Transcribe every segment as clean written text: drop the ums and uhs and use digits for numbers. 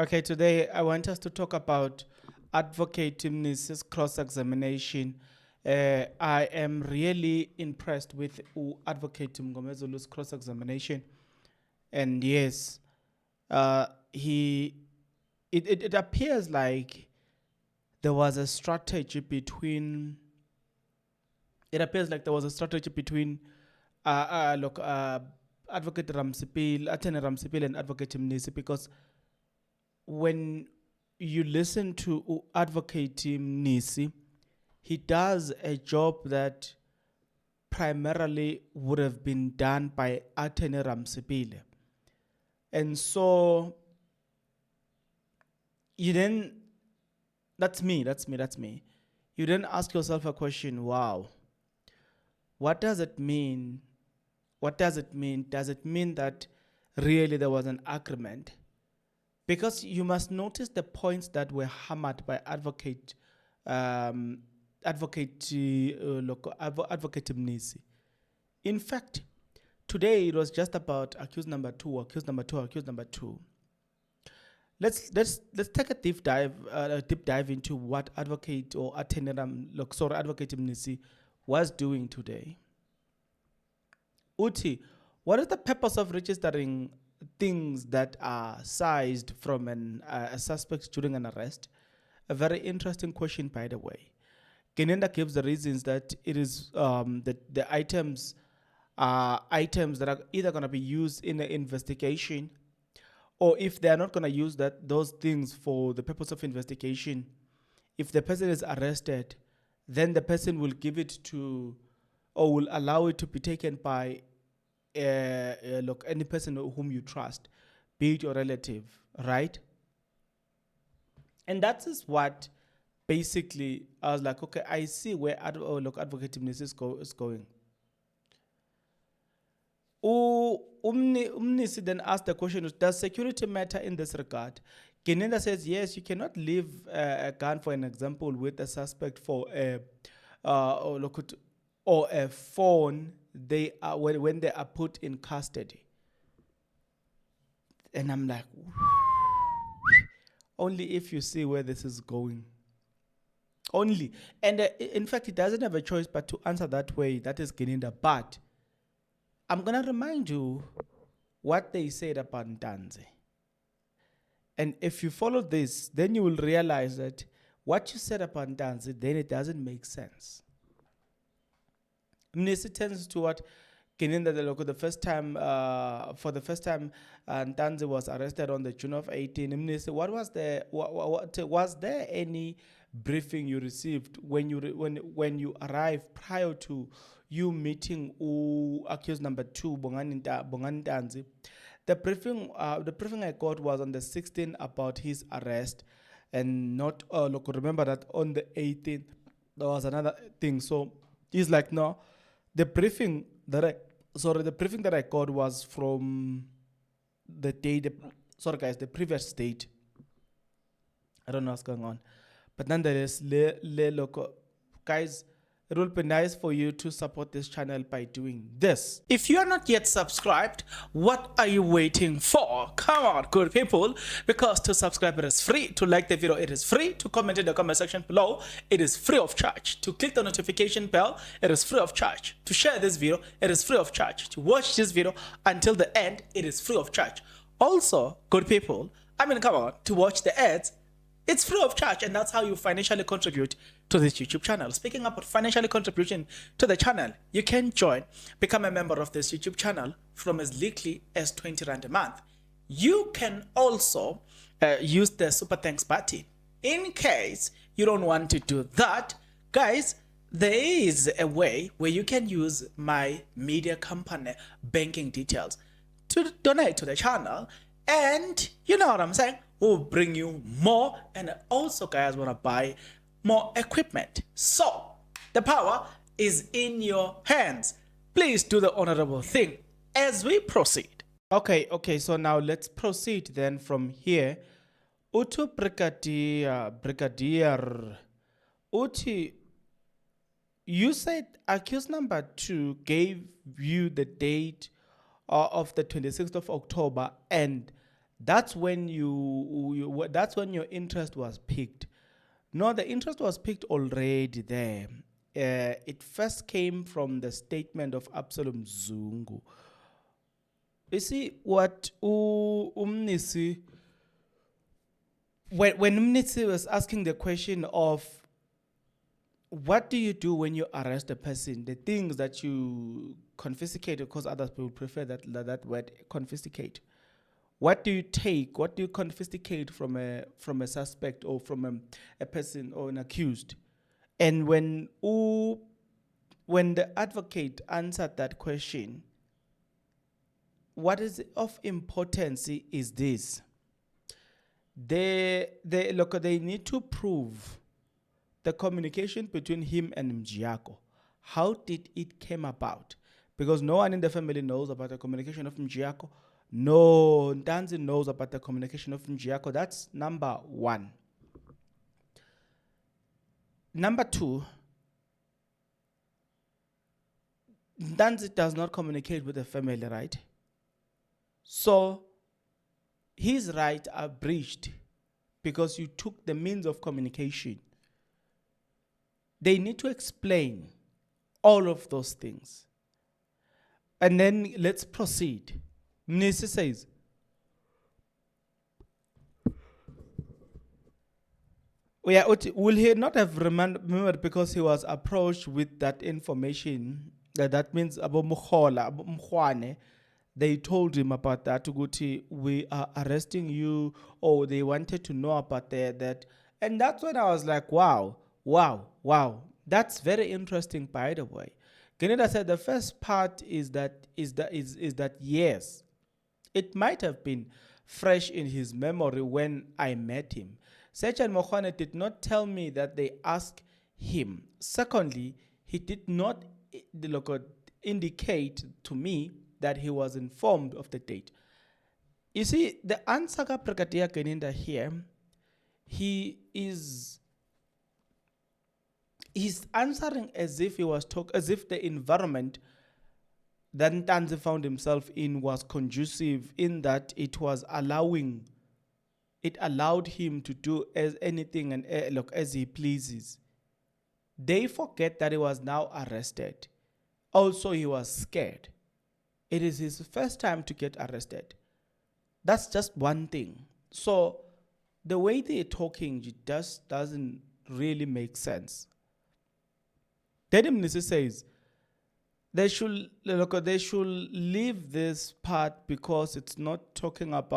Okay, today I want us to talk about Advocate Mnisi's cross-examination. I am really impressed with Advocate Mngomezulu's cross-examination. And yes, he it appears like there was a strategy between it appears like there was a strategy between Advocate Ramsipil, Attorney Ramsipil and Advocate Mnisi, because when you listen to Advocate Mnisi, he does a job that primarily would have been done by Attorney Ramsipile. And so you then, that's me. You then ask yourself a question, wow, what does it mean? What does it mean? Does it mean that really there was an agreement? Because you must notice the points that were hammered by Advocate Mnisi. In fact, today it was just about accused number two. Let's take a deep dive into what Advocate Mnisi was doing today. Uti, what is the purpose of registering things that are seized from a suspect during an arrest? A very interesting question, by the way. Gininda gives the reasons that it is that the items are items that are either going to be used in the investigation, or if they are not going to use those things for the purpose of investigation, if the person is arrested, then the person will give it to, or will allow it to be taken by any person whom you trust, be it your relative, right? And that is what basically I was like, okay, I see where Advocate Mnisi is going. Mnisi then asked the question, does security matter in this regard? Gininda says, yes, you cannot leave a gun, for an example, with a suspect for or a phone when they are put in custody. And I'm like, only if you see where this is going. Only. And in fact, he doesn't have a choice but to answer that way. That is Gininda. But I'm going to remind you what they said about Ntanzi. And if you follow this, then you will realize that what you said about Ntanzi, then it doesn't make sense. Mnisi turns to what Gininda the first time, for the first time, Ntanzi was arrested on the June of 18. Mnisi, what was was there any briefing you received when you arrived prior to you meeting accused number 2, Bongani Ntanzi? The briefing I got was on the 16th about his arrest, and not remember that on the 18th there was another thing. So he's like, no, the briefing that I got was from the day, the previous date. I don't know what's going on. But nonetheless, guys, it will be nice for you to support this channel by doing this. If you are not yet subscribed, what are you waiting for? Come on, good people, because to subscribe it is free, to like the video it is free, to comment in the comment section below it is free of charge, to click the notification bell it is free of charge, to share this video it is free of charge, to watch this video until the end it is free of charge. Also, good people, come on, to watch the ads it's free of charge, and that's how you financially contribute to this YouTube channel. Speaking about financially contribution to the channel, you can become a member of this YouTube channel from as little as 20 Rand a month. You can also use the super thanks button. In case you don't want to do that, guys, there is a way where you can use my media company banking details to donate to the channel, and you know what I'm saying, we'll bring you more, and also guys want to buy more equipment. So the power is in your hands. Please do the honorable thing as we proceed. Okay, so now let's proceed then from here. Utu Brigadier Uti, you said accused number 2 gave you the date of the 26th of October and That's when that's when your interest was piqued. No, the interest was piqued already there. It first came from the statement of Absalom Zungu. You see what Mnisi, when Mnisi was asking the question of what do you do when you arrest a person, the things that you confiscate, of course others will prefer that word confiscate. What do you take? What do you confiscate from a suspect or from a person or an accused? And when the advocate answered that question, what is of importance is this: they need to prove the communication between him and Mjiako. How did it came about? Because no one in the family knows about the communication of Mjiako. No, Ntanzi knows about the communication of Mjiako. That's number one. Number two, Ntanzi does not communicate with the family, right? So his rights are breached because you took the means of communication. They need to explain all of those things. And then let's proceed. Mnisi says, yeah, will he not have remembered because he was approached with that information? That means Abu Mukhola, Abu Mkhwane, they told him about that. Guti, we are arresting you, or they wanted to know about that. And that's when I was like, wow, wow, wow. That's very interesting, by the way. Gininda said the first part is that yes, it might have been fresh in his memory when I met him. Sechan Mokhwane did not tell me that they asked him. Secondly, he did not indicate to me that he was informed of the date. You see, the answer ka Brigadier Gininda here, he's answering as if as if the environment that Ntanzi found himself in was conducive, in that it allowed him to do as anything and as he pleases. They forget that he was now arrested. Also, he was scared. It is his first time to get arrested. That's just one thing. So the way they're talking just doesn't really make sense. Then Mnisi says they should leave this part because it's not taking us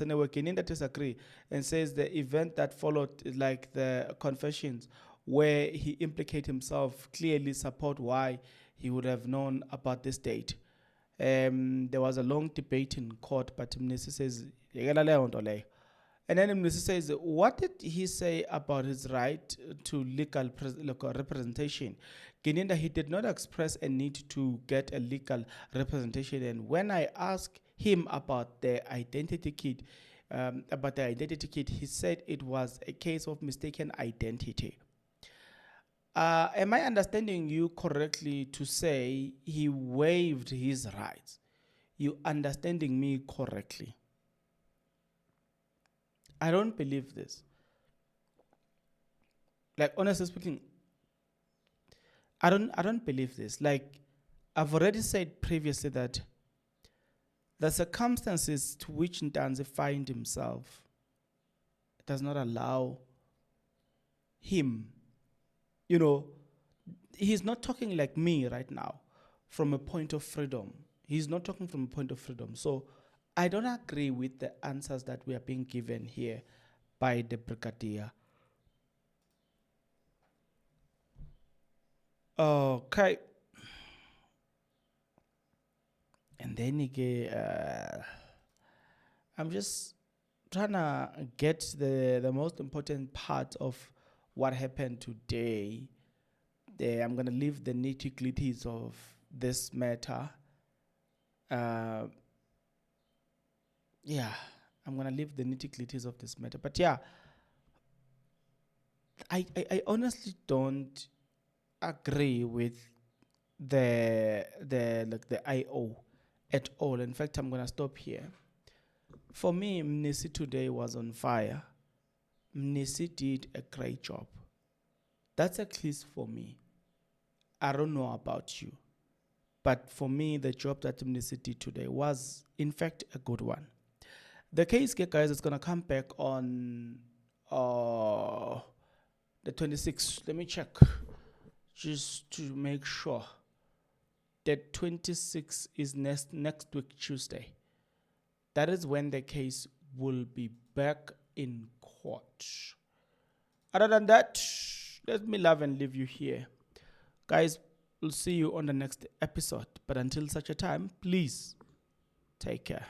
anywhere. Gininda disagree and says the event that followed, like the confessions where he implicated himself, clearly support why he would have known about this date. There was a long debate in court, but Mnisi says, and then Mnisi says, what did he say about his right to legal representation? Gininda, he did not express a need to get a legal representation. And when I asked him about the identity kit, he said it was a case of mistaken identity. Am I understanding you correctly to say he waived his rights? You understanding me correctly? I don't believe this. Like, honestly speaking, I don't believe this. Like, I've already said previously that the circumstances to which Ntanzi finds himself does not allow him, he's not talking like me right now from a point of freedom. He's not talking from a point of freedom. So I don't agree with the answers that we are being given here by the brigadier. Okay. And then again, I'm just trying to get the most important part of what happened today. I'm going to leave the nitty-gritties of this matter. I'm going to leave the nitty-gritties of this matter. But yeah, I honestly don't agree with the IO at all. In fact, I'm going to stop here For me, Mnisi today was on fire. Mnisi did a great job. That's at least for me. I don't know about you. But for me, the job that Mnisi did today was, in fact, a good one. The case, guys, is going to come back on the 26th. Let me check just to make sure. That 26th is next week, Tuesday. That is when the case will be back in court. Other than that, let me love and leave you here. Guys, we'll see you on the next episode. But until such a time, please take care.